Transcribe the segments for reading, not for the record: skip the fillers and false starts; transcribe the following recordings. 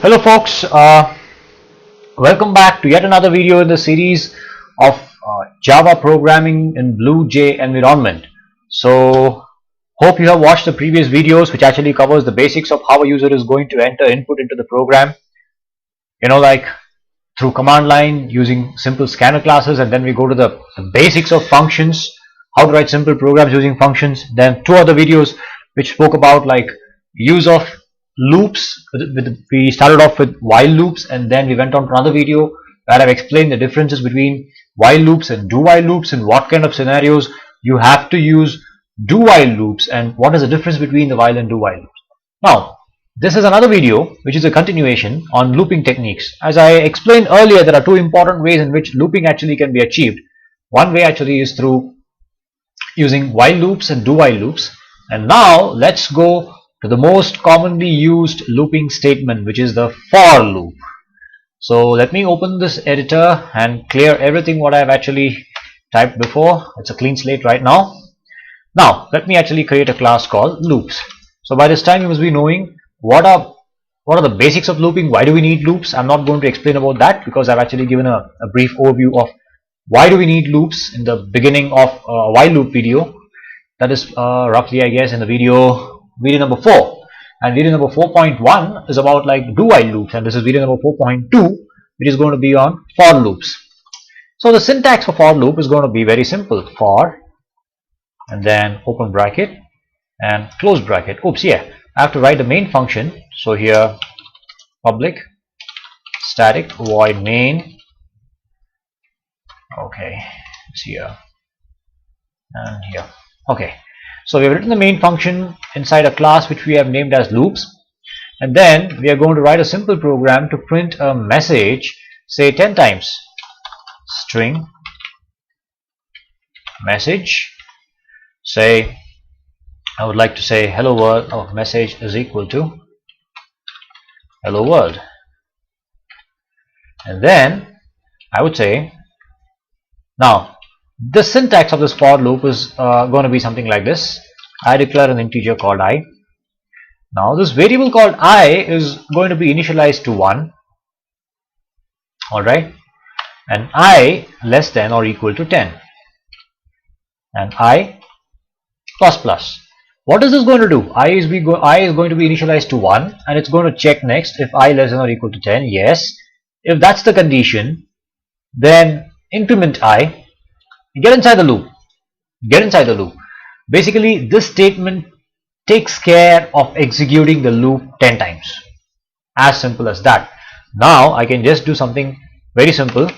Hello folks, welcome back to yet another video in the series of Java programming in BlueJ environment. So hope you have watched the previous videos, which actually covers the basics of how a user is going to enter input into the program, like through command line using simple scanner classes, and then we go to the basics of functions, how to write simple programs using functions. Then two other videos which spoke about like use of loops. We started off with while loops, and then we went on to another video where I've explained the differences between while loops and do while loops, and what kind of scenarios you have to use do while loops, and what is the difference between the while and do while loops. Now this is another video which is a continuation on looping techniques. As I explained earlier, there are two important ways in which looping actually can be achieved. One way actually is through using while loops and do while loops, and now let's go to the most commonly used looping statement, which is the for loop. So let me open this editor and clear everything what I've actually typed before. It's a clean slate right now. Now let me actually create a class called loops. So by this time you must be knowing what are the basics of looping. Why do we need loops? I'm not going to explain about that because I've actually given a brief overview of why do we need loops in the beginning of a while loop video. That is roughly, I guess, in the video number 4, and video number 4.1 is about like do while loops, and this is video number 4.2, which is going to be on for loops. So the syntax for loop is going to be very simple: for, and then open bracket and close bracket. Oops, yeah, I have to write the main function. So here public static void main. Okay, it's here and here. Okay, so we have written the main function inside a class which we have named as loops, and then we are going to write a simple program to print a message, say 10 times, string message. Say I would like to say hello world. Oh, message is equal to hello world, and then I would say, now the syntax of this for loop is going to be something like this. I declare an integer called I. Now this variable called I is going to be initialized to 1, alright, and I less than or equal to 10, and I plus plus. What is this going to do? I is going to be initialized to 1, and it's going to check next if I less than or equal to 10. Yes, if that's the condition, then increment I. Get inside the loop. Get inside the loop. Basically, this statement takes care of executing the loop 10 times. As simple as that. Now I can just do something very simple.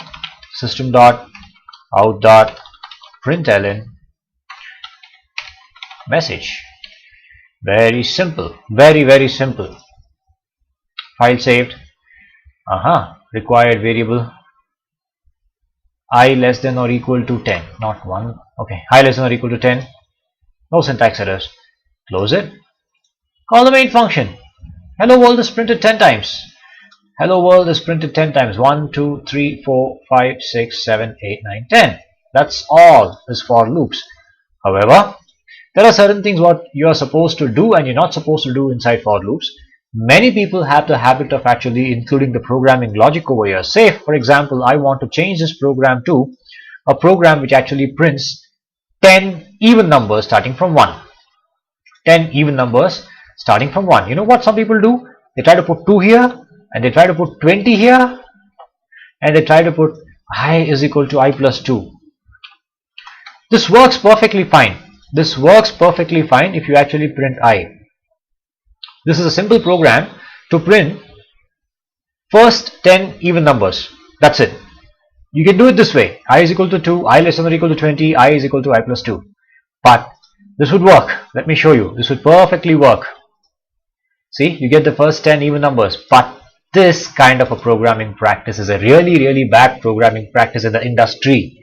System.out.println message. Very simple. Very simple. File saved. Required variable I less than or equal to 10, not 1. Okay, I less than or equal to 10. No syntax errors. Close it. Call the main function. Hello world is printed 10 times. Hello world is printed 10 times. 1, 2, 3, 4, 5, 6, 7, 8, 9, 10. That's all is for loops. However, there are certain things what you are supposed to do and you're not supposed to do inside for loops. Many people have the habit of actually including the programming logic over here. Say, for example, I want to change this program to a program which actually prints 10 even numbers starting from 1. 10 even numbers starting from 1. You know what some people do? They try to put 2 here, and they try to put 20 here, and they try to put I is equal to I plus 2. This works perfectly fine. This works perfectly fine if you actually print I. This is a simple program to print first 10 even numbers. That's it. You can do it this way. I is equal to 2, I less than or equal to 20, I is equal to I plus 2. But this would work. Let me show you. This would perfectly work. See, you get the first 10 even numbers. But this kind of a programming practice is a really bad programming practice in the industry.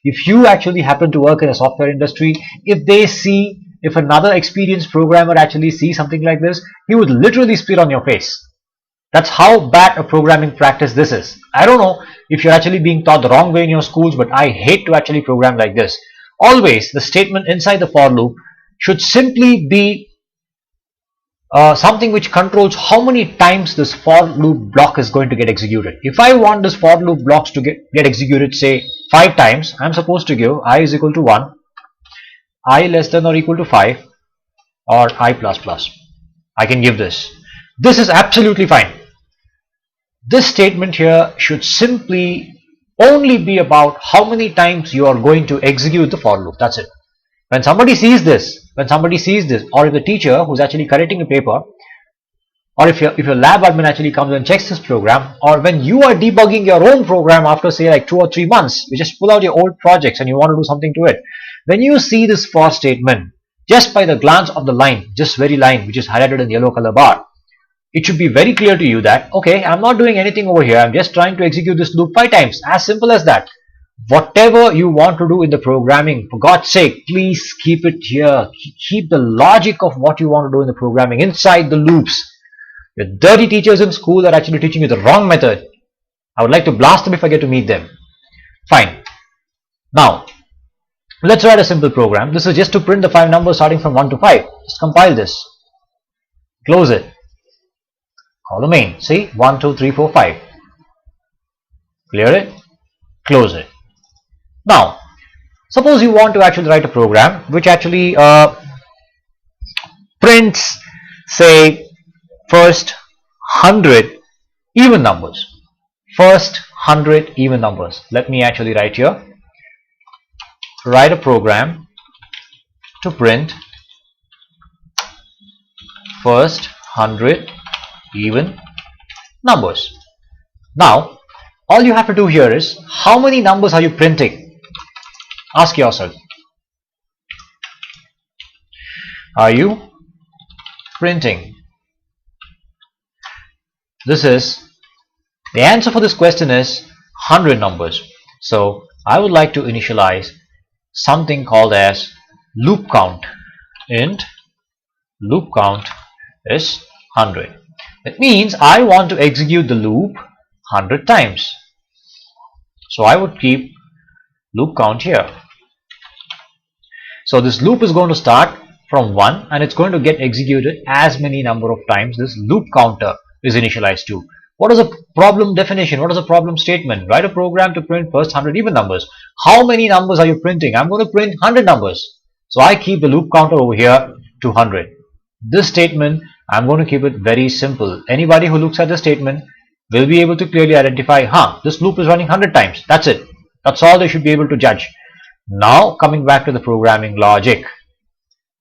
If you actually happen to work in a software industry, if another experienced programmer actually sees something like this, he would literally spit on your face. That's how bad a programming practice this is. I don't know if you're actually being taught the wrong way in your schools, but I hate to actually program like this. Always the statement inside the for loop should simply be something which controls how many times this for loop block is going to get executed. If I want this for loop blocks to get executed, say 5 times, I'm supposed to give I is equal to 1, I less than or equal to 5, or I plus plus. I can give this. This is absolutely fine. This statement here should simply only be about how many times you are going to execute the for loop. That's it. When somebody sees this, or if the teacher who's actually correcting a paper, or if your lab admin actually comes and checks this program, or when you are debugging your own program after say like 2 or 3 months, you just pull out your old projects and you want to do something to it. When you see this for statement, just by the glance of the line, just very line which is highlighted in yellow color bar, it should be very clear to you that, okay, I'm not doing anything over here, I'm just trying to execute this loop 5 times. As simple as that. Whatever you want to do in the programming, for God's sake, please keep it here. Keep the logic of what you want to do in the programming inside the loops. The dirty teachers in school are actually teaching you the wrong method. I would like to blast them if I get to meet them. Fine. Now, let's write a simple program. This is just to print the 5 numbers starting from 1 to 5. Just compile this. Close it. Call the main. See? 1, 2, 3, 4, 5. Clear it. Close it. Now, suppose you want to actually write a program which actually prints, say, first 100 even numbers. First 100 even numbers. Let me actually write here. Write a program to print first 100 even numbers. Now, all you have to do here is, how many numbers are you printing? Ask yourself. Are you printing? The answer for this question is 100 numbers. So I would like to initialize something called as loop count. Int loop count is 100. That means I want to execute the loop 100 times. So I would keep loop count here. So this loop is going to start from 1 and it's going to get executed as many number of times this loop counter is initialized to. What is a problem definition? What is a problem statement? Write a program to print first 100 even numbers. How many numbers are you printing? I'm going to print 100 numbers. So I keep the loop counter over here to 100. This statement, I'm going to keep it very simple. Anybody who looks at the statement will be able to clearly identify, this loop is running 100 times. That's it. That's all they should be able to judge. Now coming back to the programming logic.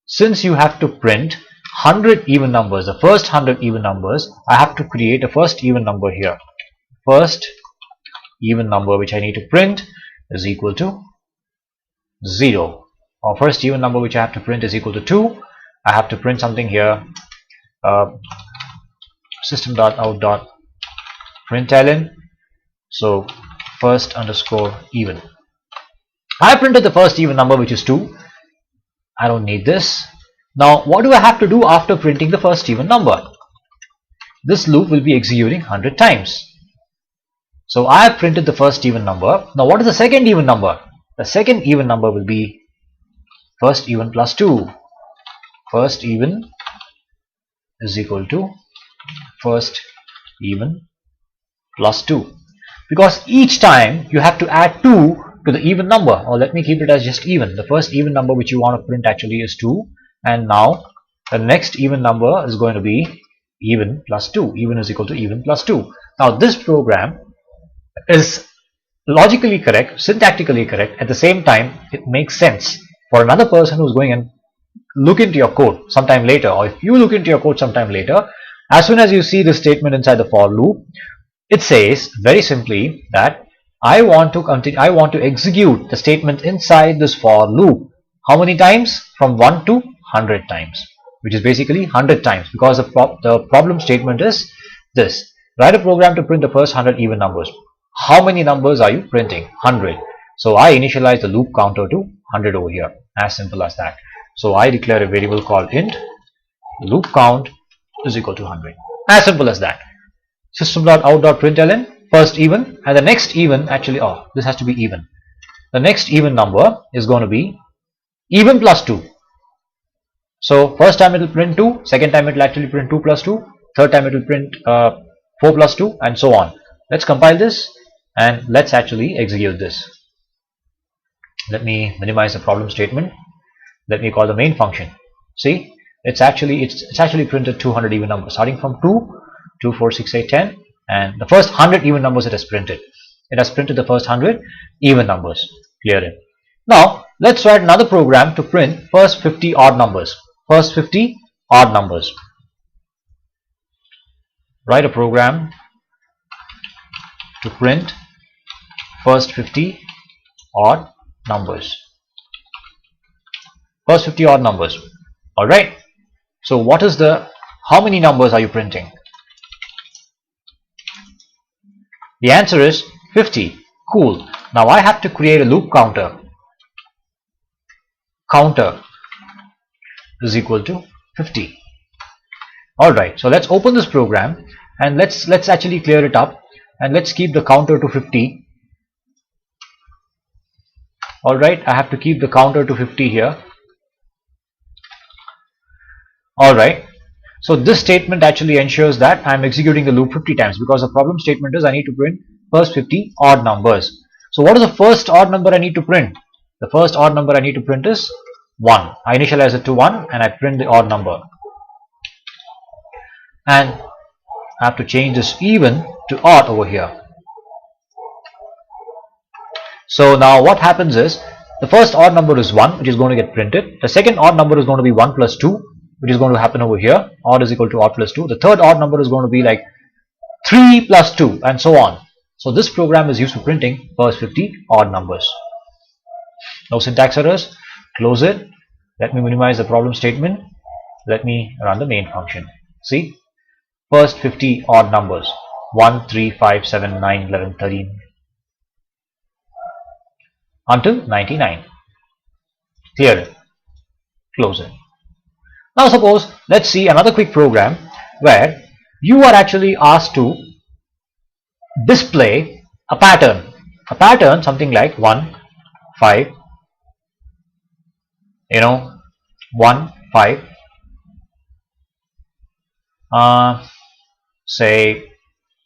Since you have to print 100 even numbers, the first 100 even numbers, I have to create a first even number here. First even number which I need to print is equal to 0. Or first even number which I have to print is equal to 2. I have to print something here. System.out.println. So first underscore even. I printed the first even number which is 2. I don't need this. Now what do I have to do after printing the first even number? This loop will be executing 100 times. So I have printed the first even number. Now what is the second even number? The second even number will be first even plus 2. First even is equal to first even plus 2. Because each time you have to add 2 to the even number, or let me keep it as just even. The first even number which you want to print actually is 2, and now the next even number is going to be even plus 2. Even is equal to even plus 2. Now this program is logically correct, syntactically correct. At the same time, it makes sense for another person who's going and look into your code sometime later, or if you look into your code sometime later, as soon as you see this statement inside the for loop, it says very simply that I want to execute the statement inside this for loop. How many times? From 1 to 100 times, which is basically 100 times, because the problem statement is this. Write a program to print the first 100 even numbers. How many numbers are you printing? 100. So I initialize the loop counter to 100 over here. As simple as that. So I declare a variable called int loop count is equal to 100. As simple as that. System.out.println first even, and the next even actually, this has to be even. The next even number is going to be even plus 2. So first time it will print 2, second time it will actually print 2 plus 2, third time it will print 4 plus 2, and so on. Let's compile this and let's actually execute this. Let me minimize the problem statement. Let me call the main function. See, it's actually printed 200 even numbers, starting from 2, 2, 4, 6, 8, 10, and the first 100 even numbers it has printed. It has printed the first 100 even numbers. Clear it. Now let's write another program to print first 50 odd numbers. First 50 odd numbers. Write a program to print first 50 odd numbers. First 50 odd numbers. Alright. So what is how many numbers are you printing? The answer is 50. Cool. Now I have to create a loop counter. Counter is equal to 50. Alright, so let's open this program and let's actually clear it up and let's keep the counter to 50. Alright, I have to keep the counter to 50 here. Alright, so this statement actually ensures that I'm executing the loop 50 times, because the problem statement is I need to print first 50 odd numbers. So what is the first odd number I need to print? The first odd number I need to print is 1. I initialize it to 1 and I print the odd number. And I have to change this even to odd over here. So now what happens is, the first odd number is 1, which is going to get printed. The second odd number is going to be 1 plus 2, which is going to happen over here. Odd is equal to odd plus 2. The third odd number is going to be like 3 plus 2, and so on. So this program is used for printing first 50 odd numbers. No syntax errors. Close it. Let me minimize the problem statement. Let me run the main function. See, first 50 odd numbers: 1, 3, 5, 7, 9, 11, 13 until 99. Clear it. Close it. Now suppose, let's see another quick program where you are actually asked to display a pattern. A pattern something like 1, 5, 1, 5, say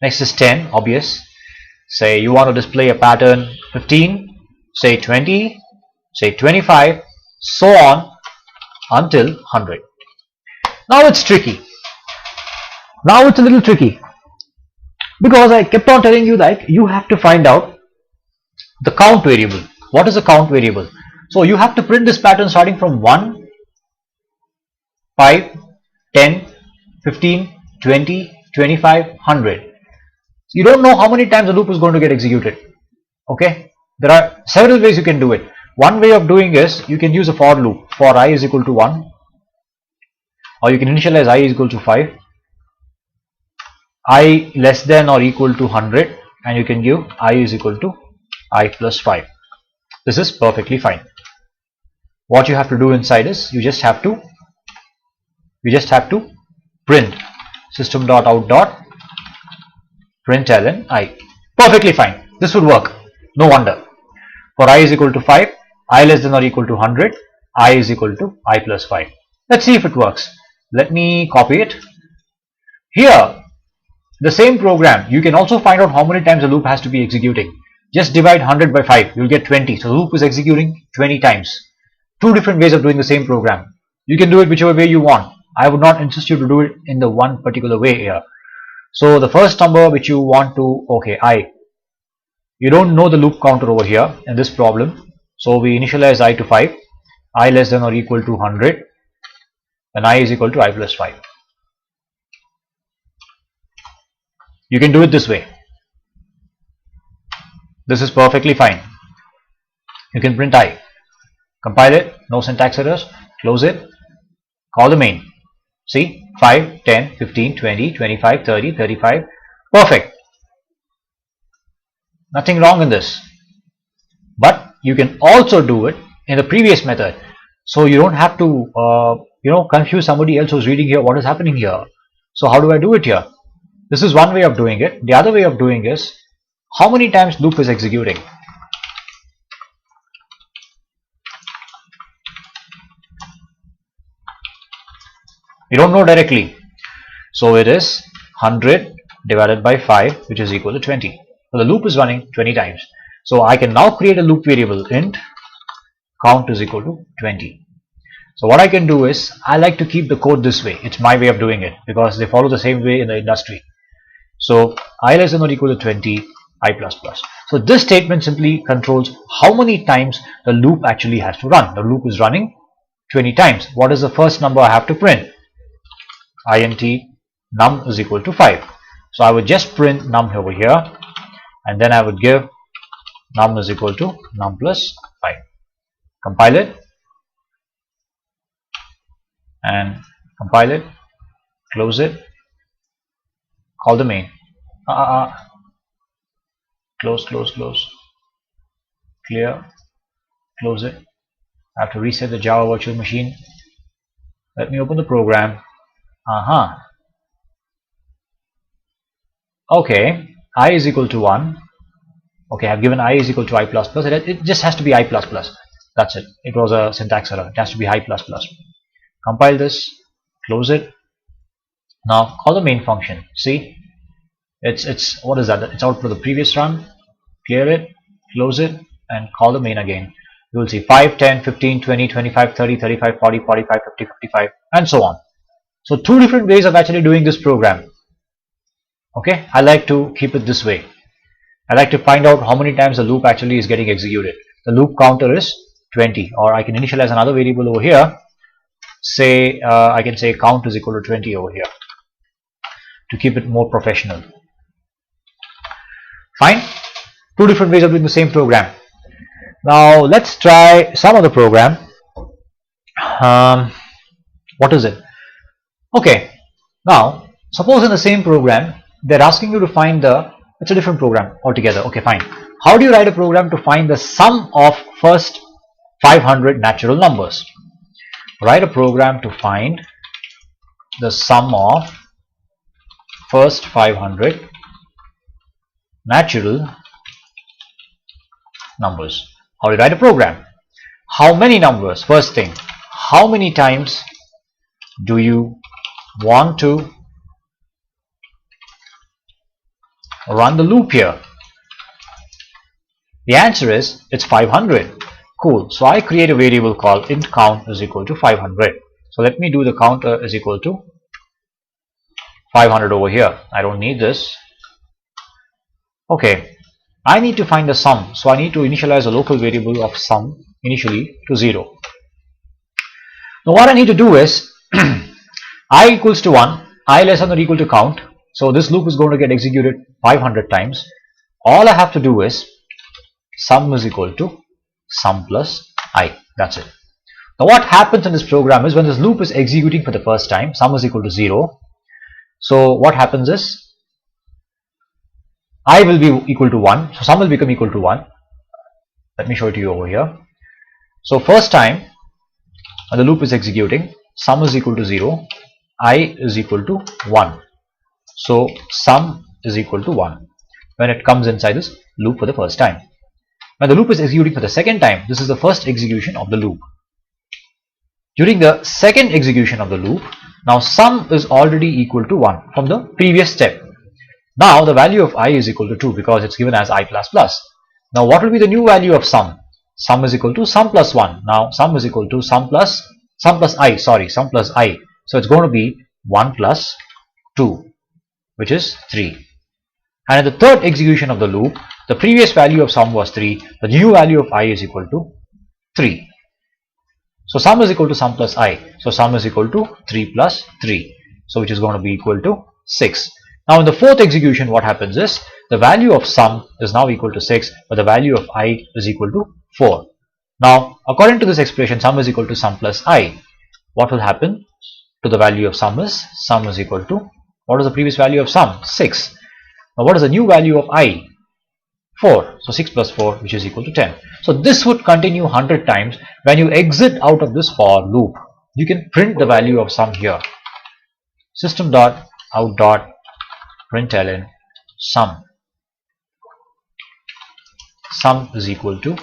next is 10, obvious. Say you want to display a pattern 15, say 20, say 25, so on until 100. Now it's tricky. Now it's a little tricky, because I kept on telling you that you have to find out the count variable. What is a count variable? So you have to print this pattern starting from 1, 5, 10, 15, 20, 25, 100. So you don't know how many times the loop is going to get executed. Okay, there are several ways you can do it. One way of doing is you can use a for loop for I is equal to 1, or you can initialize I is equal to 5, I less than or equal to 100, and you can give I is equal to I plus 5. This is perfectly fine. What you have to do inside is you just have to print system.out.println I. Perfectly fine. This would work. No wonder. For I is equal to 5, I less than or equal to 100, I is equal to I plus 5. Let's see if it works. Let me copy it. Here, the same program, you can also find out how many times the loop has to be executing. Just divide 100 by 5, you'll get 20. So the loop is executing 20 times. Two different ways of doing the same program. You can do it whichever way you want. I would not insist you to do it in the one particular way here. So the first number which you want to, okay, I. You don't know the loop counter over here in this problem. So we initialize I to 5, I less than or equal to 100, and I is equal to I plus 5. You can do it this way. This is perfectly fine. You can print I. Compile it, no syntax errors, close it, call the main. See, 5, 10, 15, 20, 25, 30, 35. Perfect. Nothing wrong in this. But you can also do it in the previous method. So you don't have to confuse somebody else who's reading here what is happening here. So how do I do it here? This is one way of doing it. The other way of doing is how many times loop is executing. We don't know directly. So it is 100 divided by 5, which is equal to 20. So the loop is running 20 times. So I can now create a loop variable int count is equal to 20. So what I can do is, I like to keep the code this way. It's my way of doing it because they follow the same way in the industry. So I less than or equal to 20, I plus plus. So this statement simply controls how many times the loop actually has to run. The loop is running 20 times. What is the first number I have to print? Int num is equal to 5. So I would just print num over here, and then I would give num is equal to num plus 5. Compile it and compile it, close it, call the main. Close, clear, close it. I have to reset the Java virtual machine. Let me open the program. Okay, I is equal to 1. Okay, I've given I is equal to I plus plus. It just has to be I plus plus. That's it. It was a syntax error. It has to be I plus plus. Compile this, close it. Now call the main function. See, it's what is that? It's output of the previous run. Clear it, close it, and call the main again. You will see 5, 10, 15, 20, 25, 30, 35, 40, 45, 50, 55, and so on. So two different ways of actually doing this program. Okay, I like to keep it this way. I like to find out how many times the loop actually is getting executed. The loop counter is 20, or I can initialize another variable over here. Say I can say count is equal to 20 over here to keep it more professional. Fine. Two different ways of doing the same program. Now let's try some of the program. What is it? Okay, now suppose in the same program they're asking you to find it's a different program altogether. Okay, fine. How do you write a program to find the sum of first 500 natural numbers? Write a program to find the sum of first 500 natural numbers. How do you write a program? How many numbers? First thing, how many times do you want to run the loop here? The answer is it's 500. Cool. So I create a variable called int count is equal to 500. So let me do the counter is equal to 500 over here. I don't need this. Okay, I need to find the sum, so I need to initialize a local variable of sum initially to 0. Now what I need to do is I equals to 1, I less than or equal to count. So this loop is going to get executed 500 times. All I have to do is sum is equal to sum plus I. That's it. Now what happens in this program is when this loop is executing for the first time, sum is equal to 0. So what happens is I will be equal to 1. So sum will become equal to 1. Let me show it to you over here. So first time when the loop is executing, sum is equal to 0. I is equal to 1. So sum is equal to 1 when it comes inside this loop for the first time. When the loop is executing for the second time, this is the first execution of the loop. During the second execution of the loop, now sum is already equal to 1 from the previous step. Now the value of I is equal to 2 because it's given as I plus plus. Now what will be the new value of sum? Sum is equal to sum plus 1. Now sum is equal to sum plus I. So it's going to be 1 plus 2, which is 3. And in the third execution of the loop, the previous value of sum was 3. The new value of I is equal to 3. So sum is equal to sum plus I. So sum is equal to 3 plus 3. So which is going to be equal to 6. Now in the fourth execution, what happens is the value of sum is now equal to 6, but the value of I is equal to 4. Now according to this expression, sum is equal to sum plus I. What will happen to the value of sum is equal to, what is the previous value of sum? 6. Now what is the new value of I? 4. So 6 plus 4, which is equal to 10. So this would continue 100 times. When you exit out of this for loop, you can print the value of sum here. System.out.println sum. Sum is equal to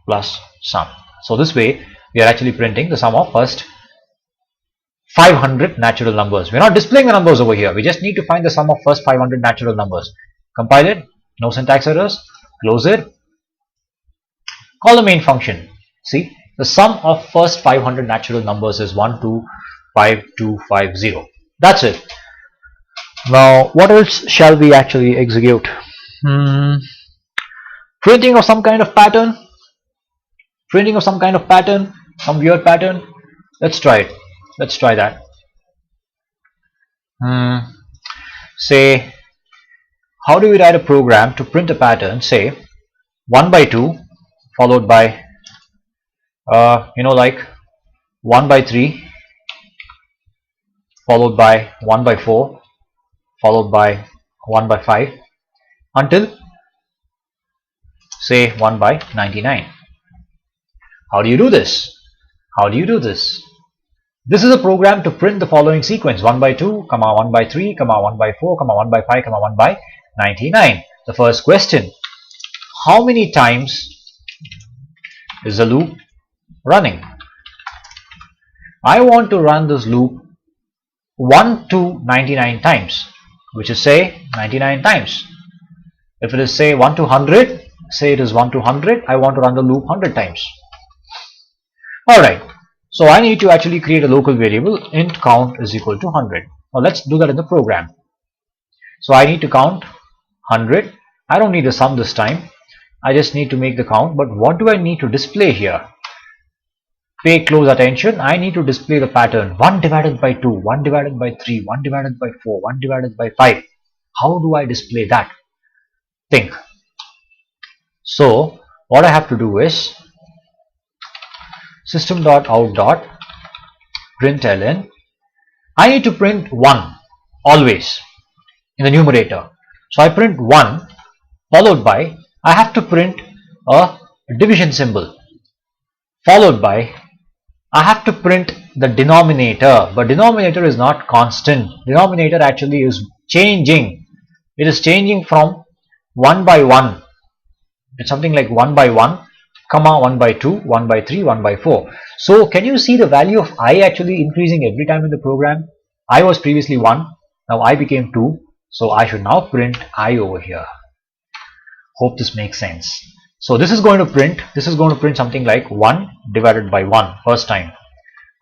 plus sum. So this way we are actually printing the sum of first 500 natural numbers. We're not displaying the numbers over here. We just need to find the sum of first 500 natural numbers. Compile it. No syntax errors. Close it. Call the main function. See, the sum of first 500 natural numbers is 125250. That's it. Now, what else shall we actually execute? Printing of some kind of pattern. Printing of some kind of pattern. Some weird pattern. Let's try it. Let's try that. Say, how do we write a program to print a pattern? Say 1 by 2 followed by like 1 by 3 followed by 1 by 4 followed by 1 by 5 until say 1 by 99. How do you do this? How do you do this? This is a program to print the following sequence: 1 by 2, 1 by 3, 1 by 4, 1 by 5, 1 by 99. The first question: how many times is the loop running? I want to run this loop 1 to 99 times, which is say 99 times. If it is say 1 to 100, say it is 1 to 100, I want to run the loop 100 times. Alright, so I need to actually create a local variable. Int count is equal to 100. Now let's do that in the program. So I need to count 100. I don't need the sum this time. I just need to make the count. But what do I need to display here? Pay close attention. I need to display the pattern 1 divided by 2, 1 divided by 3, 1 divided by 4, 1 divided by 5. How do I display that? Think. So what I have to do is system.out.println. I need to print 1 always in the numerator. So I print 1 followed by, I have to print a division symbol, followed by, I have to print the denominator, but denominator is not constant. Denominator actually is changing. It is changing from 1 by 1. It's something like 1 by 1, 1 by 2, 1 by 3, 1 by 4. So can you see the value of I actually increasing every time in the program? I was previously 1, now I became 2, so I should now print I over here. Hope this makes sense. So this is going to print something like 1 divided by 1 first time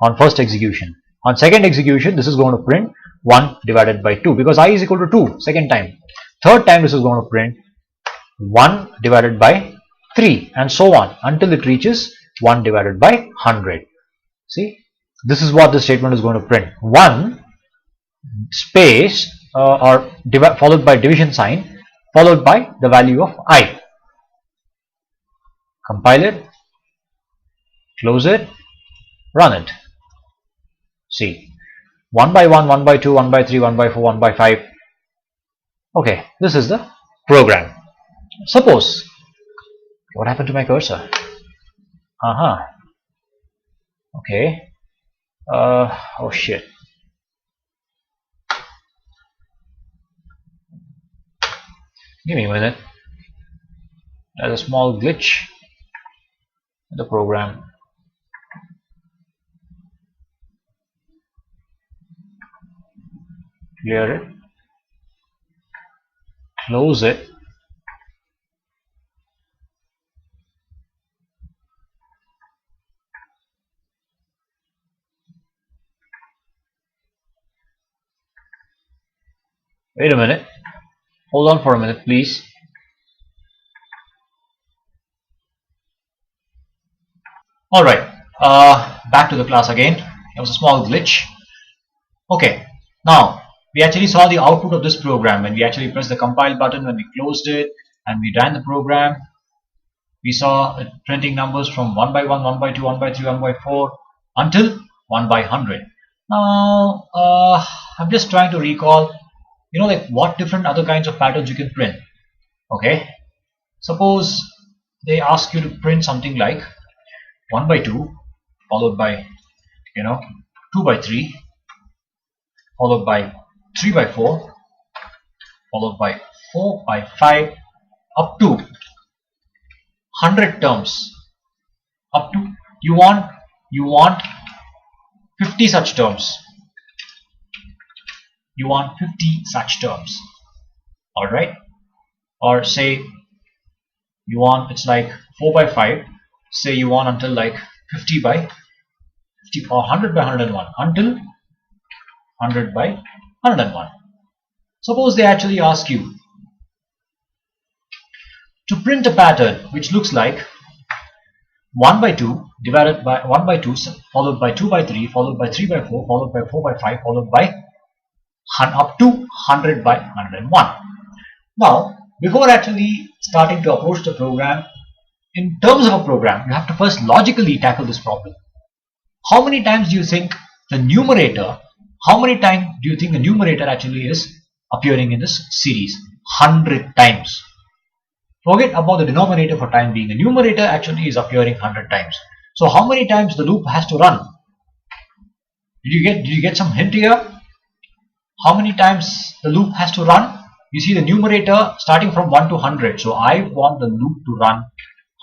on first execution. On second execution, this is going to print 1 divided by 2 because I is equal to 2 second time. Third time this is going to print 1 divided by 3 and so on until it reaches 1 divided by 100. See, this is what this statement is going to print: 1 space followed by division sign followed by the value of I. Compile it, close it, run it. See, 1 by 1, 1 by 2, 1 by 3, 1 by 4, 1 by 5. Okay, this is the program. Suppose, what happened to my cursor? Okay. Oh shit. Give me a minute. There's a small glitch in the program. Clear it. Close it. Wait a minute. Hold on for a minute, please. Alright, back to the class again. There was a small glitch. Okay, now we actually saw the output of this program when we actually pressed the compile button, when we closed it and we ran the program. We saw it printing numbers from 1 by 1, 1 by 2, 1 by 3, 1 by 4 until 1 by 100. Now, I'm just trying to recall, like what different other kinds of patterns you can print. Okay, suppose they ask you to print something like 1 by 2 followed by 2 by 3 followed by 3 by 4 followed by 4 by 5 up to 100 terms. Up to you want 50 such terms. you want 50 such terms. Alright, or say you want, it's like 4 by 5, say you want until like 50 by 50 or 100 by 101, until 100 by 101. Suppose they actually ask you to print a pattern which looks like 1 by 2 divided by 1 by 2 followed by 2 by 3 followed by 3 by 4 followed by 4 by 5 followed by up to 100 by 101. Now, before actually starting to approach the program, in terms of a program, you have to first logically tackle this problem. How many times do you think the numerator, actually is appearing in this series? 100 times. Forget about the denominator for time being. The numerator actually is appearing 100 times. So how many times the loop has to run? Did you get some hint here? How many times the loop has to run? You see the numerator starting from 1 to 100. So I want the loop to run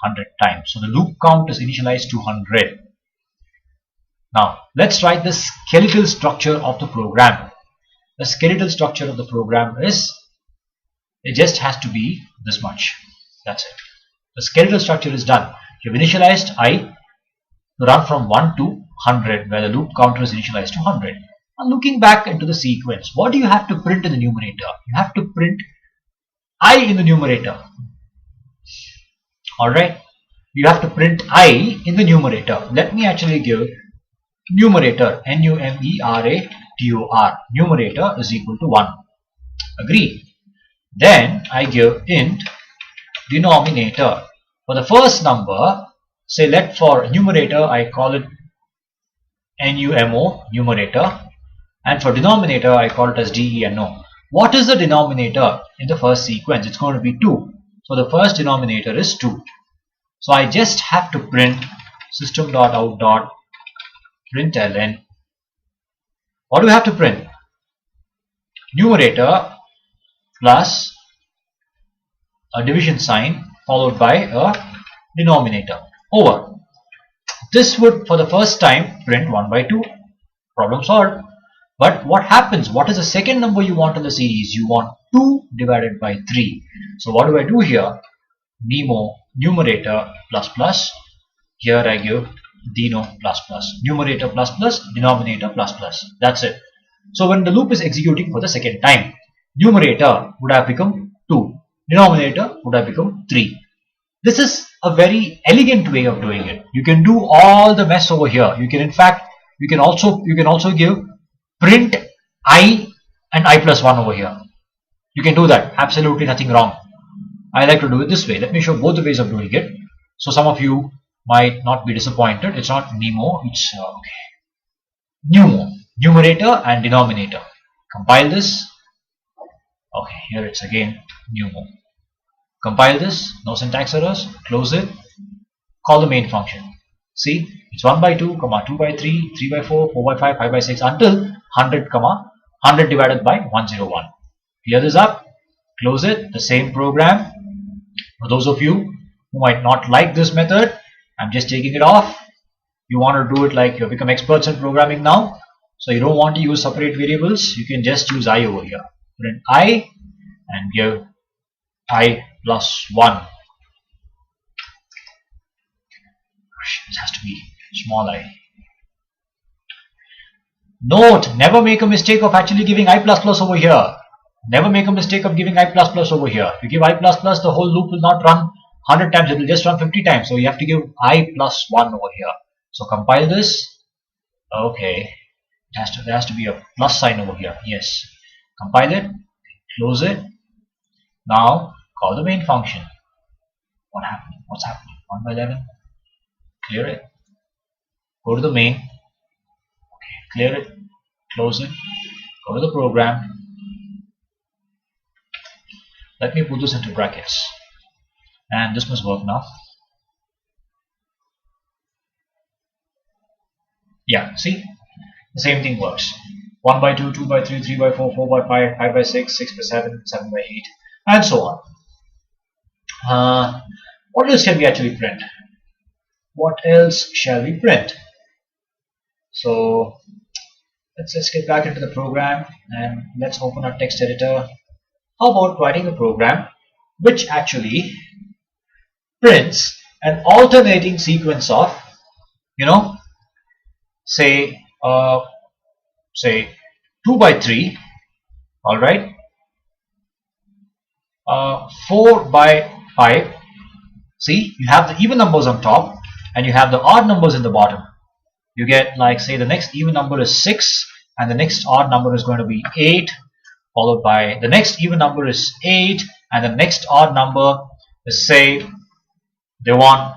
100 times. So the loop count is initialized to 100. Now let's write the skeletal structure of the program. The skeletal structure of the program is, it just has to be this much. That's it. The skeletal structure is done. You've initialized I to run from 1 to 100, where the loop counter is initialized to 100. Now looking back into the sequence, what do you have to print in the numerator? You have to print I in the numerator. Alright, you have to print I in the numerator. Let me actually give numerator, Numerator, numerator is equal to 1. Agree. Then I give int denominator. For the first number, say let for numerator I call it NUMO, numerator, and for denominator I call it as DENO. What is the denominator in the first sequence? It's going to be 2. So the first denominator is 2. So I just have to print system.out.println. What do we have to print? Numerator plus a division sign followed by a denominator over. This would for the first time print 1 by 2. Problem solved. But what happens? What is the second number you want in the series? You want 2 divided by 3. So what do I do here? Nemo numerator plus plus. Here I give deno plus plus. Numerator plus plus, denominator plus plus. That's it. So when the loop is executing for the second time, numerator would have become 2. Denominator would have become 3. This is a very elegant way of doing it. You can do all the mess over here. You can, in fact, you can also give print I and I plus 1 over here. You can do that. Absolutely nothing wrong. I like to do it this way. Let me show both the ways of doing it. So some of you might not be disappointed. It's not Nemo, it's Numo. Numerator and denominator. Compile this. Okay, here it's again Numo. Compile this. No syntax errors. Close it. Call the main function. See, it's 1 by 2, 2 by 3, 3 by 4, 4 by 5, 5 by 6 until 100, 100 divided by 101. Clear this up. Close it. The same program. For those of you who might not like this method, I'm just taking it off. You want to do it like you become experts in programming now. So you don't want to use separate variables. You can just use I over here. Print I and give I plus 1. This has to be small I. Note, never make a mistake of actually giving I plus plus over here. Never make a mistake of giving I plus plus over here. If you give I plus plus, the whole loop will not run 100 times. It will just run 50 times. So you have to give I plus 1 over here. So compile this. Okay. There has to be a plus sign over here. Yes. Compile it. Close it. Now call the main function. What happened? What's happening? 1 by 11. Clear it. Go to the main. Okay. Clear it. Close it. Go to the program. Let me put this into brackets. And this must work now. Yeah, see? The same thing works. 1 by 2, 2 by 3, 3 by 4, 4 by 5, 5 by 6, 6 by 7, 7 by 8, and so on. What else can we actually print? What else shall we print? So Let's get back into the program and let's open our text editor. How about writing a program which actually prints an alternating sequence of, you know, say say 2 by 3, all right, 4 by 5. See, you have the even numbers on top and you have the odd numbers in the bottom. You get, like, say the next even number is 6 and the next odd number is going to be 8, followed by the next even number is 8 and the next odd number is, say, they want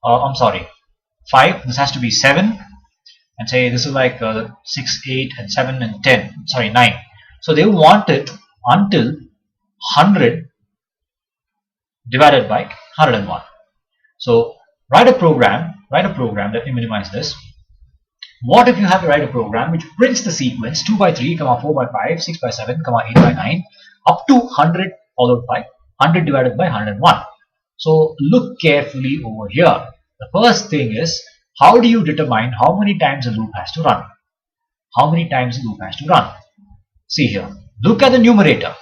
I'm sorry, 5. This has to be 7, and say this is like 6, 8 and 7 and 10, sorry, 9. So they want it until 100 divided by 101. So write a program, let me minimize this. What if you have to write a program which prints the sequence 2 by 3, 4 by 5, 6 by 7, 8 by 9 up to 100 followed by 100 divided by 101. So look carefully over here. The first thing is, how do you determine how many times a loop has to run? How many times the loop has to run? See here, look at the numerator.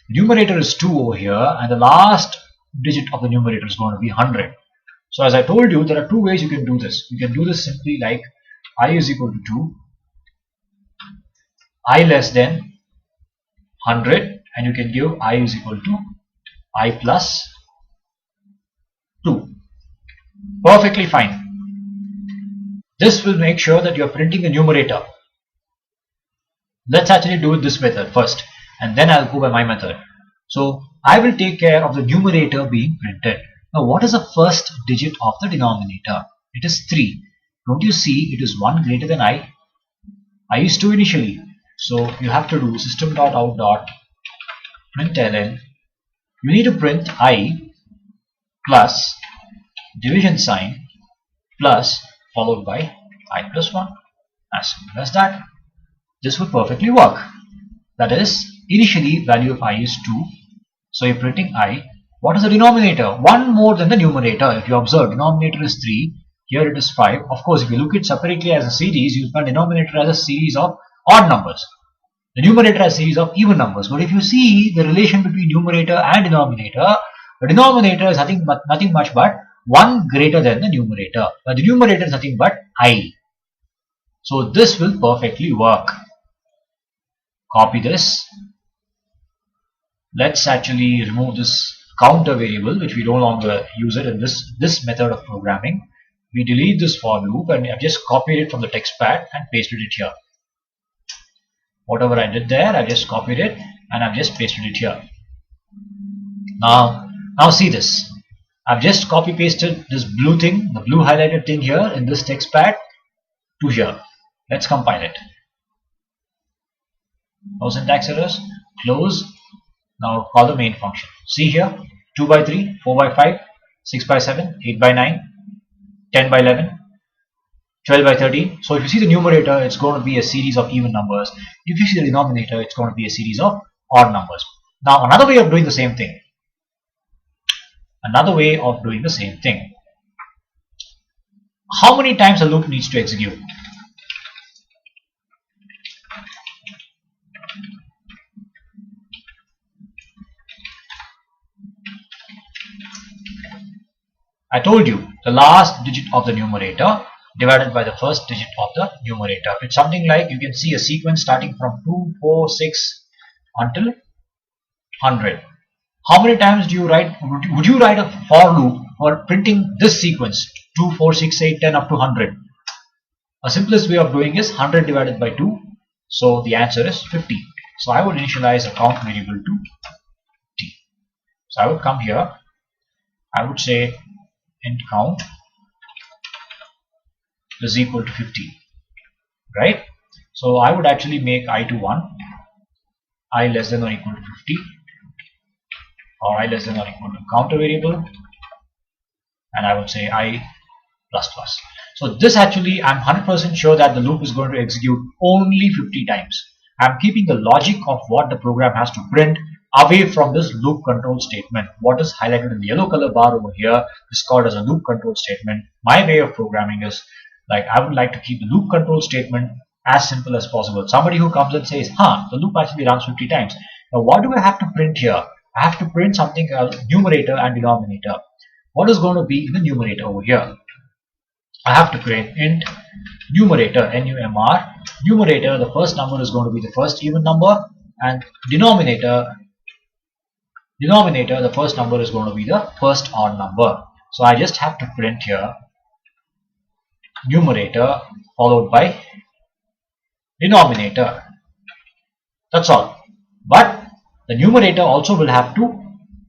The numerator is 2 over here and the last digit of the numerator is going to be 100. So as I told you, there are two ways you can do this. You can do this simply like I is equal to 2, I less than 100, and you can give I is equal to I plus 2. Perfectly fine. This will make sure that you are printing the numerator. Let's actually do it this method first, and then I'll go by my method. So I will take care of the numerator being printed. Now what is the first digit of the denominator? It is 3. Don't you see it is 1 greater than I? I is 2 initially. So you have to do system.out.println. You need to print I plus division sign plus followed by I plus 1. As simple as that. This would perfectly work. That is, initially value of I is 2. So you're printing I. What is the denominator? 1 more than the numerator. If you observe, denominator is 3. Here it is 5. Of course, if you look at it separately as a series, you find denominator as a series of odd numbers. The numerator as a series of even numbers. But if you see the relation between numerator and denominator, the denominator is nothing much but 1 greater than the numerator. But the numerator is nothing but I. So this will perfectly work. Copy this. Let's actually remove this counter variable, which we no longer use it in this method of programming. We delete this for loop and I've just copied it from the text pad and pasted it here. Whatever I did there, I just copied it and I've just pasted it here. Now see this. I've just copy pasted this blue thing, the blue highlighted thing here in this text pad to here. Let's compile it. No syntax errors. Close. Now call the main function. See here, 2 by 3, 4 by 5, 6 by 7, 8 by 9, 10 by 11, 12 by 13. So if you see the numerator, it's going to be a series of even numbers. If you see the denominator, it's going to be a series of odd numbers. Now another way of doing the same thing. How many times a loop needs to execute? I told you, the last digit of the numerator divided by the first digit of the numerator. It's something like, you can see a sequence starting from 2, 4, 6 until 100. How many times do you write? Would you write a for loop for printing this sequence 2, 4, 6, 8, 10 up to 100? A simplest way of doing is 100 divided by 2. So the answer is 50. So I would initialize a count variable to t. So I would come here. I would say int count is equal to 50, right? So I would actually make I to 1, I less than or equal to 50, or I less than or equal to counter variable, and I would say I plus plus. So this actually, I'm 100% sure that the loop is going to execute only 50 times. I'm keeping the logic of what the program has to print away from this loop control statement. What is highlighted in the yellow color bar over here is called as a loop control statement. My way of programming is like, I would like to keep the loop control statement As simple as possible. Somebody who comes and says, the loop actually runs 50 times. Now what do I have to print here? I have to print something called numerator and denominator. What is going to be in the numerator over here? I have to print int numerator, NUMR. Numerator, the first number is going to be the first even number, and denominator, the first number is going to be the first odd number. So I just have to print here numerator followed by denominator. That's all. But the numerator also will have to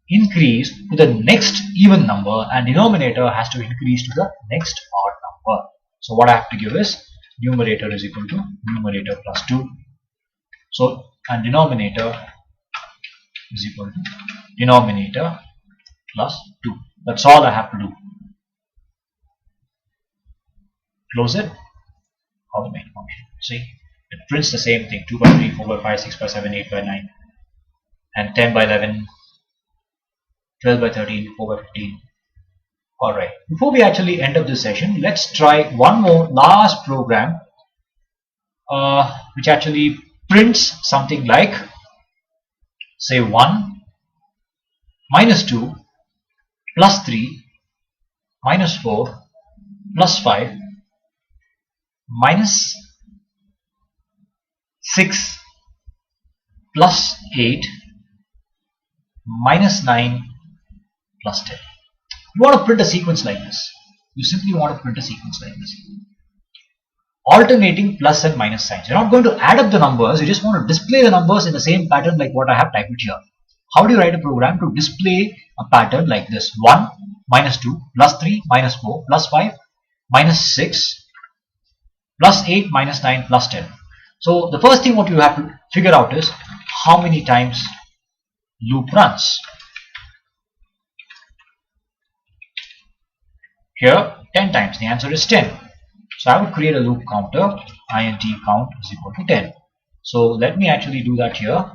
increase to the next even number, and denominator has to increase to the next odd number. So what I have to give is numerator is equal to numerator plus 2. So, and denominator is equal to denominator plus 2. That's all I have to do. Close it. Call the main function. See, it prints the same thing: 2 by 3, 4 by 5, 6 by 7, 8 by 9, and 10 by 11, 12 by 13, 4 by 15. Alright, before we actually end up this session, let's try one more last program which actually prints something like, say, 1 minus 2 plus 3 minus 4 plus 5 minus 6 plus 8 minus 9 plus 10. You want to print a sequence like this. You simply want to print a sequence like this. Alternating plus and minus signs. You're not going to add up the numbers, you just want to display the numbers in the same pattern like what I have typed here. How do you write a program to display a pattern like this? 1 minus 2 plus 3 minus 4 plus 5 minus 6 plus 8 minus 9 plus 10. So the first thing what you have to figure out is how many times loop runs. Here 10 times, the answer is 10. So I would create a loop counter, int count is equal to 10. So let me actually do that here.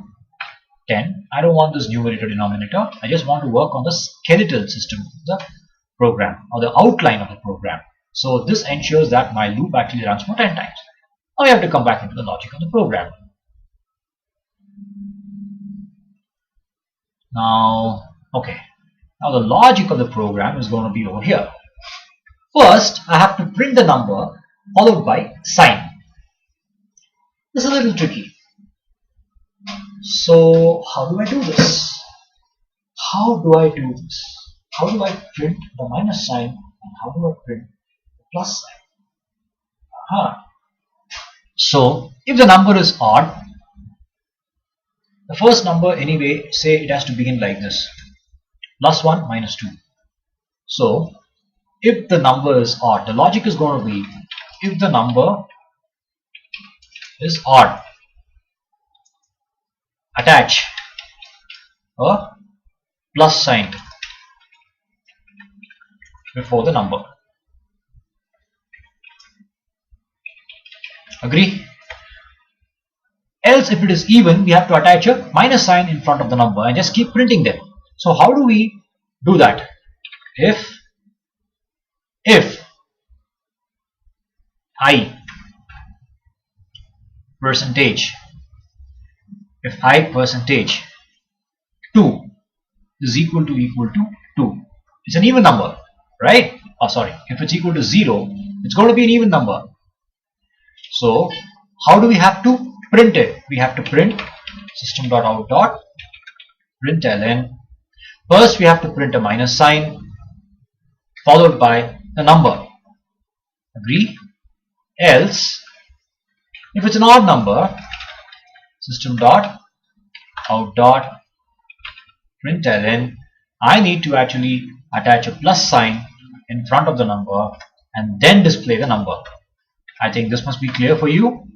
10. I don't want this numerator denominator. I just want to work on the skeletal system of the program, or the outline of the program. So this ensures that my loop actually runs for 10 times. Now we have to come back into the logic of the program. Now, okay. Now the logic of the program is going to be over here. First, I have to print the number followed by sign. This is a little tricky. So, how do I do this? How do I do this? How do I print the minus sign, and how do I print the plus sign? So, if the number is odd, the first number anyway, say it has to begin like this: plus 1 minus 2. So, if the number is odd, the logic is going to be, if the number is odd, attach a plus sign before the number. Agree? Else, if it is even, we have to attach a minus sign in front of the number and just keep printing them. So how do we do that? If I percentage 2 is equal to 2, it's an even number, right? Oh, sorry, if it's equal to 0, it's going to be an even number. So how do we have to print it? We have to print system.out.println. First we have to print a minus sign followed by the number. Agree? Else, if it's an odd number, system.out.println, I need to actually attach a plus sign in front of the number and then display the number. I think this must be clear for you.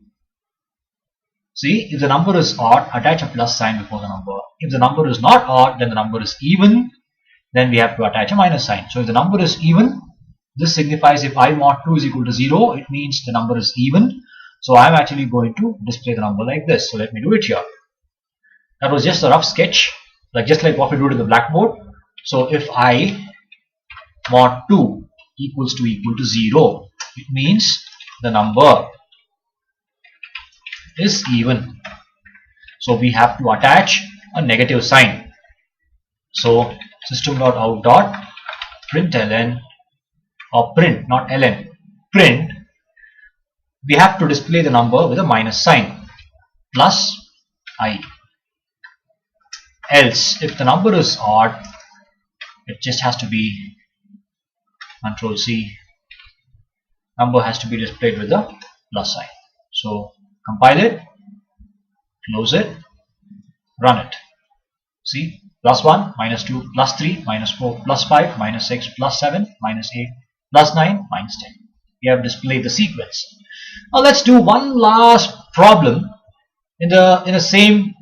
See, if the number is odd, attach a plus sign before the number. If the number is not odd, then the number is even, then we have to attach a minus sign. So if the number is even, this signifies if I mod 2 is equal to 0, it means the number is even. So I am actually going to display the number like this. So let me do it here. That was just a rough sketch, just like what we do in the blackboard. So if I mod 2 equal to 0, it means the number is even. So we have to attach a negative sign. So system.out.println, or print, not ln, print, we have to display the number with a minus sign, plus I. Else, if the number is odd, it just has to be Control C. Number has to be displayed with the plus sign. So compile it, close it, run it. See, plus 1, minus 2, plus 3, minus 4, plus 5, minus 6, plus 7, minus 8, plus 9, minus 10. We have displayed the sequence. Now let's do one last problem in the same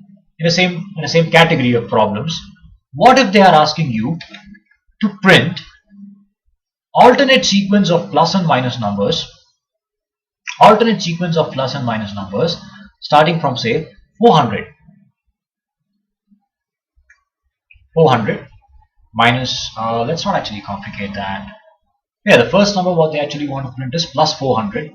category of problems. What if they are asking you to print alternate sequence of plus and minus numbers, starting from say 400 minus, let's not actually complicate that. Yeah, the first number what they actually want to print is plus 400.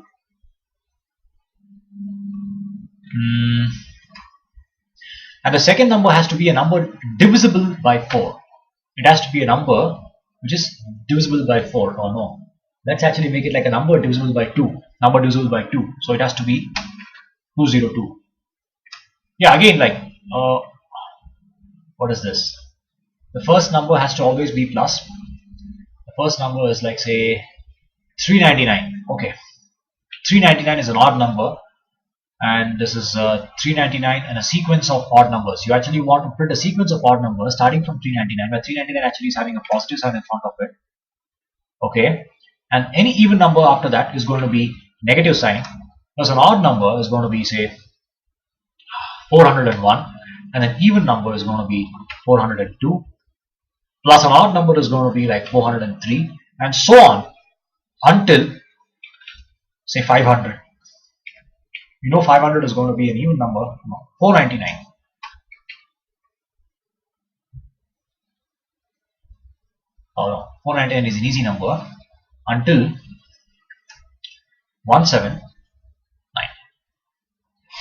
And the second number has to be a number divisible by 4. It has to be a number which is divisible by 4, or no, let's actually make it like a number divisible by 2. So it has to be 202. Yeah, again, like what is this? The first number has to always be plus. The first number is like say 399. Okay, 399 is an odd number, and this is 399 and a sequence of odd numbers. You actually want to print a sequence of odd numbers starting from 399, where 399 actually is having a positive sign in front of it. Okay, and any even number after that is going to be negative sign, plus an odd number is going to be say 401, and an even number is going to be 402, plus an odd number is going to be like 403, and so on until say 500. You know 500 is going to be an even number. No, 499. Oh no, 499 is an easy number until 179.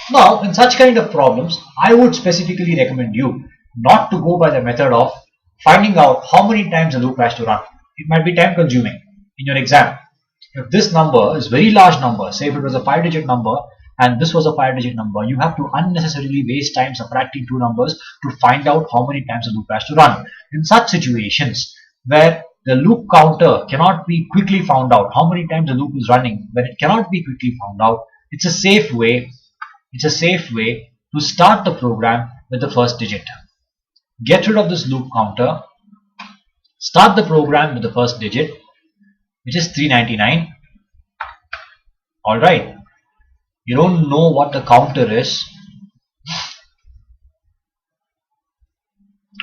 Now, in such kind of problems, I would specifically recommend you not to go by the method of finding out how many times the loop has to run. It might be time consuming in your exam. If this number is very large number, say if it was a 5-digit number and this was a 5-digit number, you have to unnecessarily waste time subtracting two numbers to find out how many times the loop has to run. In such situations where the loop counter cannot be quickly found out how many times the loop is running, when it cannot be quickly found out, it's a safe way to start the program with the first digit. Get rid of this loop counter, start the program with the first digit, which is 399. Alright, you don't know what the counter is,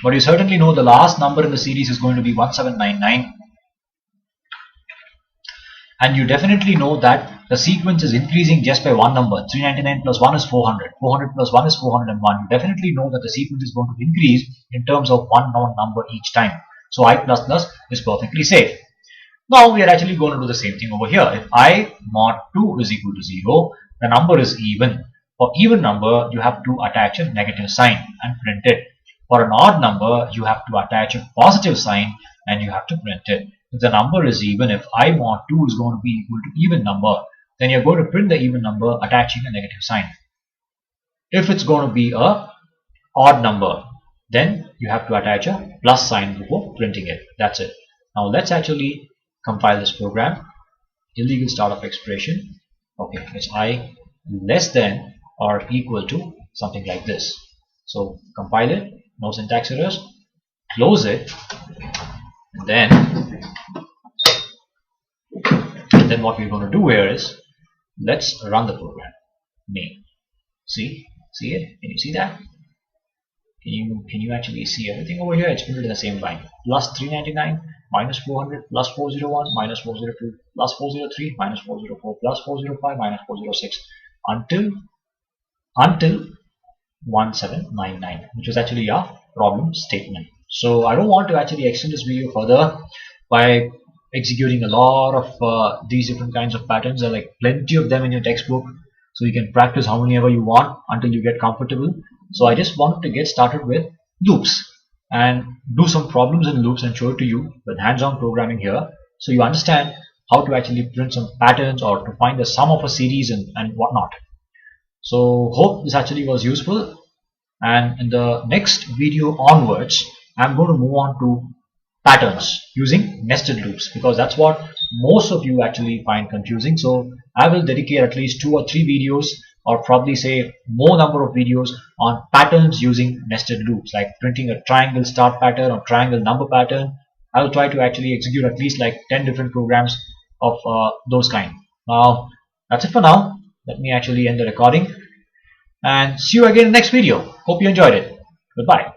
but you certainly know the last number in the series is going to be 1799, and you definitely know that the sequence is increasing just by one number. 399 plus 1 is 400, 400 plus 1 is 401. You definitely know that the sequence is going to increase in terms of one known number each time. So I plus plus is perfectly safe. Now we are actually going to do the same thing over here. If I mod 2 is equal to 0, the number is even. For even number, you have to attach a negative sign and print it. For an odd number, you have to attach a positive sign and you have to print it. If the number is even, if I mod 2 is going to be equal to even number, then you're going to print the even number attaching a negative sign. If it's going to be a odd number, then you have to attach a plus sign before printing it. That's it. Now let's actually compile this program. Illegal start of expression. Okay, it's I less than or equal to something like this. So compile it, no syntax errors, close it, and then what we're going to do here is let's run the program. Main. See it? Can you see that? Can you actually see everything over here? It's printed in the same line. Plus 399, minus 400, plus 401, minus 402, plus 403, minus 404, plus 405, minus 406, until 1799, which is actually our problem statement. So I don't want to actually extend this video further by executing a lot of these different kinds of patterns. There are like plenty of them in your textbook. so you can practice how many ever you want until you get comfortable. So I just wanted to get started with loops and do some problems in loops and show it to you with hands-on programming here, so you understand how to actually print some patterns or to find the sum of a series and whatnot. So hope this actually was useful, and in the next video onwards I'm going to move on to patterns using nested loops, because that's what most of you actually find confusing. So I will dedicate at least 2 or 3 videos, or probably say more number of videos, on patterns using nested loops, like printing a triangle start pattern or triangle number pattern. I will try to actually execute at least like 10 different programs of those kind. Now that's it for now. Let me actually end the recording and see you again in the next video. Hope you enjoyed it. Goodbye.